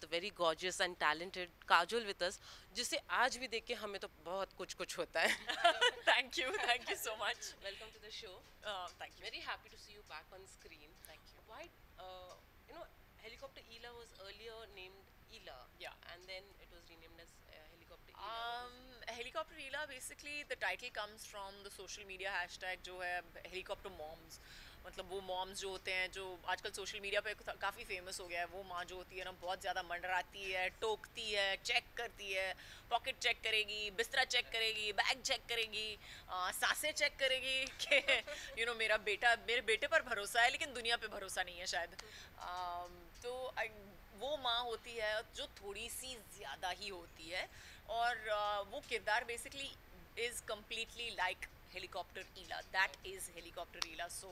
the very gorgeous and talented Kajol with us, जिसे आज भी देख के हमें तो बहुत कुछ होता है. Thank you so much. Welcome to the show. Thank you. Very happy to see you back on screen. Thank you. Why, uh, you know, Helicopter Ela was earlier named Ela. Yeah. And then it was renamed as Helicopter Ela. Helicopter Ela, basically the title comes from the social media hashtag जो है helicopter moms. मतलब वो moms जो होते हैं जो आजकल social media पे काफ़ी फेमस हो गया है, वो माँ जो होती है ना बहुत ज़्यादा मंडराती है, टोकती है, चेक करती है, पॉकेट चेक करेगी, बिस्तरा चेक करेगी, बैग चेक करेगी, सांसें चेक करेगी कि मेरे बेटे पर भरोसा है लेकिन दुनिया पे भरोसा नहीं है शायद. तो वो माँ होती है जो थोड़ी सी ज़्यादा ही होती है और वो किरदार basically is completely like Helicopter Ela. That is Helicopter Ela. So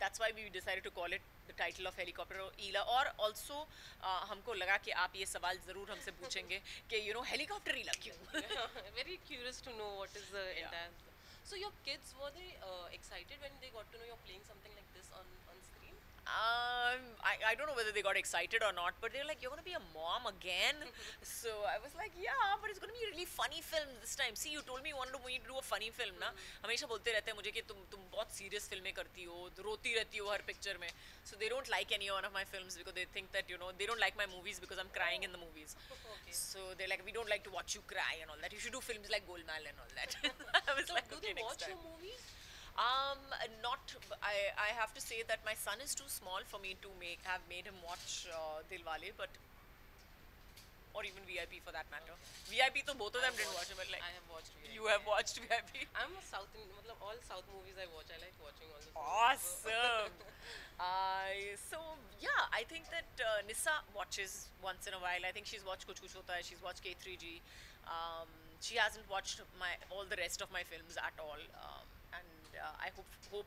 that's why we decided to call it the title of Helicopter Ela. और also हमको लगा कि आप ये सवाल ज़रूर हमसे पूछेंगे कि Helicopter Ela क्यों? Very curious to know what is the Yeah. entire. So your kids, were they excited when they got to know you're playing something like this on screen? I don't know whether they got excited or not, but they were like, "You're gonna be a mom again?" So I was like, "Yeah, but it's gonna be a really funny film this time." See, you told me you wanted me to do a funny film, ना? हमेशा बोलते रहते हैं मुझे कि तुम बहुत serious फिल्में करती हो, रोती रहती हो हर picture में. So they don't like any one of my films because they think that they don't like my movies because I'm crying in the movies. Okay. So they're like, "We don't like to watch you cry and all that. You should do films like Golmaal and all that." I was So like, do "Okay, they next watch time." your movies? Not. I have to say that my son is too small for me to have made him watch Dilwale, but or even VIP for that matter. VIP, तो both of them didn't watch it, but like I have watched VIP. you have watched VIP. I'm a South Indian, मतलब all South movies I watch. I like watching all the. Awesome. So yeah, I think that Nissa watches once in a while. I think she's watched Kuch Kuch Hota Hai. She's watched K3G. She hasn't watched all the rest of my films at all. And I hope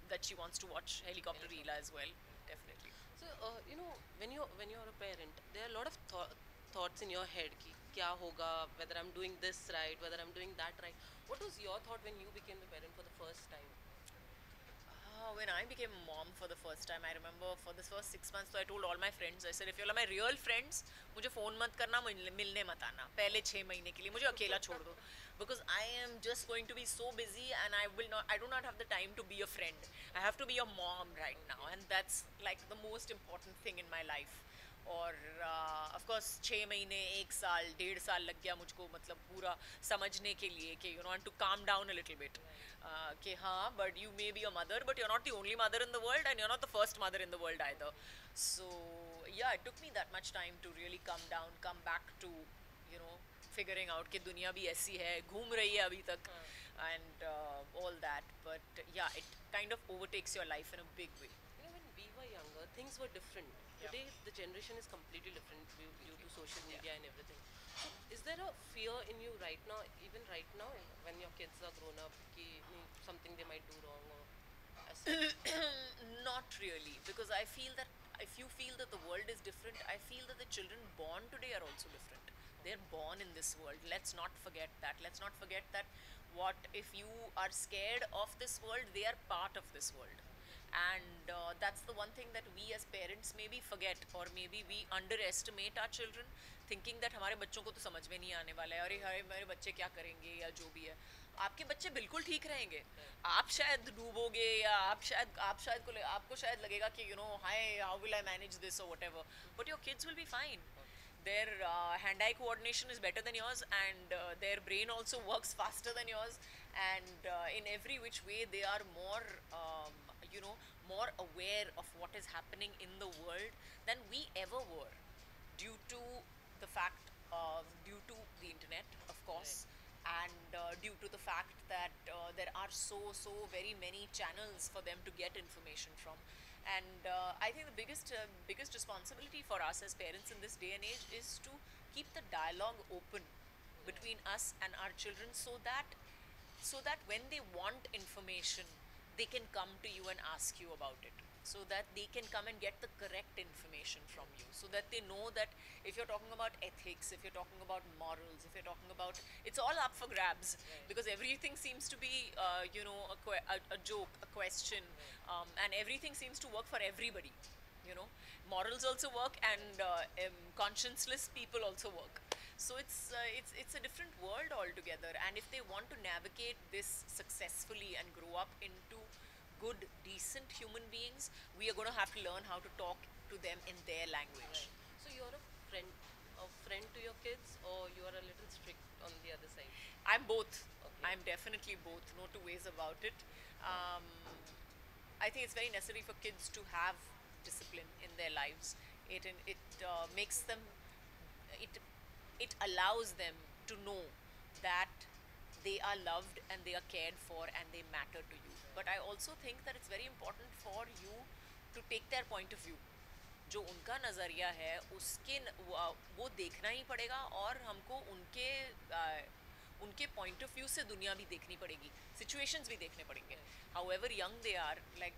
that she wants to watch Helicopter Ela as well. Definitely. So when you're a parent, there are a lot of thoughts in your head कि क्या होगा, whether I'm doing this right, whether I'm doing that right. What was your thought when you became a parent for the first time? When I became a mom for the first time, I remember for the first 6 months, so I told all my friends, I said, if you're my real friends, मुझे phone मत करना, मिलने मत आना, पहले 6 महीने के लिए मुझे अकेला छोड़ दो, because I am just going to be so busy and I do not have the time to be a friend. I have to be a mom right now, and that's like the most important thing in my life. और of course 6 महीने 1 साल 1.5 साल लग गया मुझको मतलब पूरा समझने के लिए कि to calm down a little bit कि हाँ but you may be a mother but you are not the only mother in the world and you are not the first mother in the world either so या it took me that much time to really come back to figuring out कि दुनिया भी ऐसी है घूम रही है अभी तक एंड ऑल दैट बट या it kind of overtakes your life in a big way. When we were younger, things were different. Today, the generation is completely different due to social media and everything. So, is there a fear in you right now, even right now, when your kids are grown up, कि something they might do wrong or as such? Not really, because I feel that if you feel that the world is different, I feel that the children born today are also different. They're born in this world. Let's not forget that. Let's not forget that what if you are scared of this world, they are part of this world. And that's the one thing that we as parents maybe forget or maybe we underestimate our children thinking that हमारे बच्चों को तो समझ में नहीं आने वाला है अरे हमारे बच्चे क्या करेंगे या जो भी है आपके बच्चे बिल्कुल ठीक रहेंगे आप शायद डूबोगे या आपको शायद लगेगा कि हाय how will I manage this और whatever but your kids will be fine. Their hand-eye coordination is better than yours and their brain also works faster than yours and in every which way they are more more aware of what is happening in the world than we ever were due to the fact due to the internet of course and due to the fact that there are so very many channels for them to get information from. And I think the biggest responsibility for us as parents in this day and age is to keep the dialogue open between us and our children so that when they want information they can come to you and ask you about it so that they can come and get the correct information from you so that they know that if you're talking about ethics, if you're talking about morals, if you're talking about it's all up for grabs because everything seems to be a joke, a question and everything seems to work for everybody. you know. Morals also work, and conscienceless people also work. So it's a different world altogether. And if they want to navigate this successfully and grow up into good, decent human beings, we are going to have to learn how to talk to them in their language. So you're a friend to your kids, or you are a little strict on the other side? I'm both. Okay. I'm definitely both. No two ways about it. Um, I think it's very necessary for kids to have discipline in their lives. It makes them, it it allows them to know that they are loved and they are cared for and they matter to you. But I also think that it's very important for you to take their point of view. जो उनका नज़रिया है वो देखना ही पड़ेगा, और हमको उनके पॉइंट ऑफ व्यू से दुनिया भी देखनी पड़ेगी, सिचुएशंस भी देखने पड़ेंगे. However young they are, like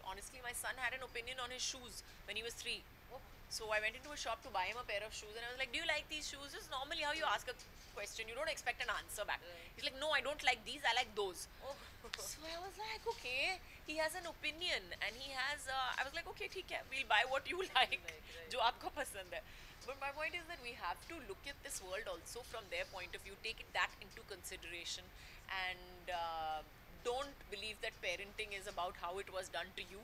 honestly, my son had an opinion on his shoes when he was 3. So I went into a shop to buy him a pair of shoes, and I was like, "Do you like these shoes?" Just normally how you ask a question, you don't expect an answer back. He's like, "No, I don't like these. I like those." So I was like, "Okay." He has an opinion, and he has. I was like, "Okay, ठीक है, we'll buy what you like, जो आपको पसंद है." But my point is that we have to look at this world also from their point of view, take that into consideration, and don't believe that parenting is about how it was done to you,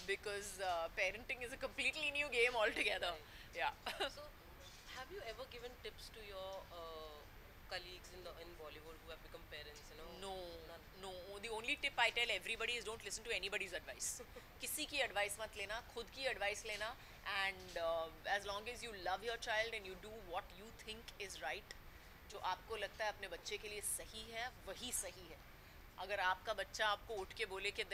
because parenting is a completely new game altogether. Yeah. So, have you ever given tips to your colleagues in Bollywood who have become parents? You know. No, None. no. The only tip I tell everybody is don't listen to anybody's advice. किसी की advice मत लेना, खुद की advice लेना, and as long as you love your child and you do what you think is right, जो आपको लगता है अपने बच्चे के लिए सही है, वही सही है. अगर आपका बच्चा आपको उठ के बोले कि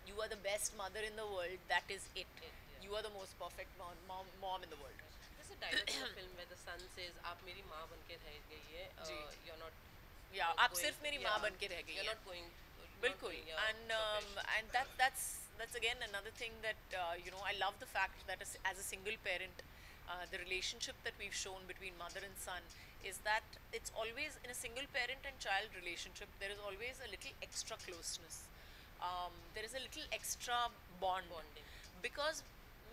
you are the best mother in the world, that is it. You are the most perfect mom in the world. There's a dialogue in the film where the son says, "आप मेरी माँ बन के रह गई है, you're not." Yeah, आप सिर्फ मेरी माँ बन के रह गई You're हैं. not going. बिल्कुल. And that's again another thing that you know, I love the fact that as a single parent, the relationship that we've shown between mother and son is that it's always, in a single parent and child relationship, there is always a little extra closeness. There is a little extra bonding, because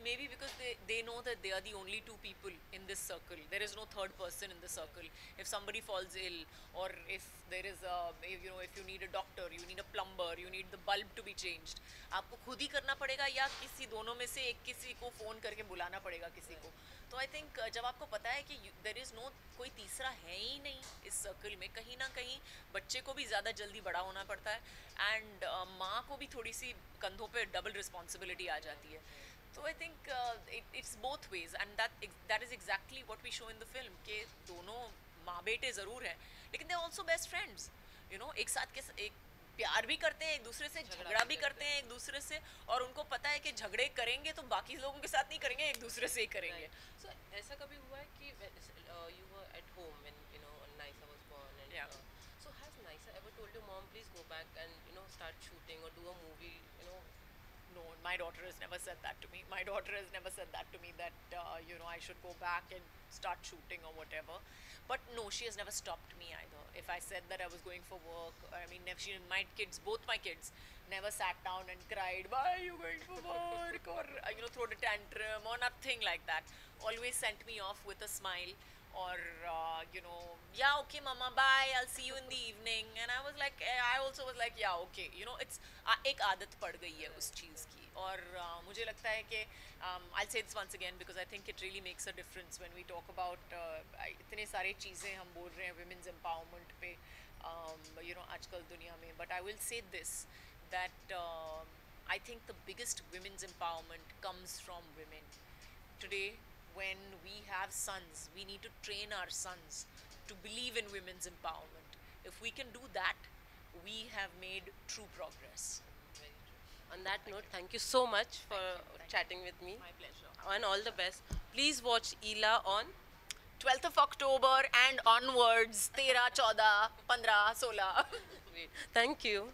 maybe because they know that they are the only two people in this circle. There is no third person in the circle. If somebody falls ill, or if there is if you need a doctor, you need a plumber, you need the bulb to be changed, आपको खुद ही करना पड़ेगा, या किसी दोनों में से एक किसी को फ़ोन करके बुलाना पड़ेगा किसी को. तो आई थिंक जब आपको पता है कि देर इज़ नो, कोई तीसरा है ही नहीं इस सर्कल में, कहीं ना कहीं बच्चे को भी ज़्यादा जल्दी बड़ा होना पड़ता है, एंड माँ को भी थोड़ी सी कंधों पे डबल रिस्पॉन्सिबिलिटी आ जाती है. तो I think it's both ways, and that is exactly what we show in the film, कि दोनों माँ बेटे ज़रूर हैं, लेकिन they are also best friends. You know, एक साथ के एक प्यार भी करते हैं एक दूसरे से, झगड़ा भी करते हैं एक दूसरे से, और उनको पता है कि झगड़े करेंगे तो बाकी लोगों के साथ नहीं करेंगे, एक दूसरे से ही करेंगे. So ऐसा कभी हुआ है कि you were at home when Nysa was born, and Yeah. So has Nysa ever told your mom, please go back and start shooting or do a movie? No, my daughter has never said that to me. My daughter has never said that to me, that I should go back and start shooting or whatever. But no, she has never stopped me either. If I said that I was going for work, I mean, both my kids never sat down and cried, "Why are you going for work?" or throw a tantrum or nothing like that. Always sent me off with a smile, or yeah, okay mama, bye, I'll see you in the evening. And I also was like, yeah, okay, it's एक आदत पड़ गई है उस चीज़ की. और मुझे लगता है कि I'll say this once again because I think it really makes a difference when we talk about इतने सारे चीज़ें हम बोल रहे हैं women's empowerment पे आजकल दुनिया में. But I will say this, that I think the biggest women's empowerment comes from women. Today, when we have sons, we need to train our sons to believe in women's empowerment. If we can do that, we have made true progress. Very true. On that note, thank you so much for chatting with me. My pleasure. And all the best. Please watch Ila on 12th of October and onwards, 13, 14, 15, 16. Great. Thank you.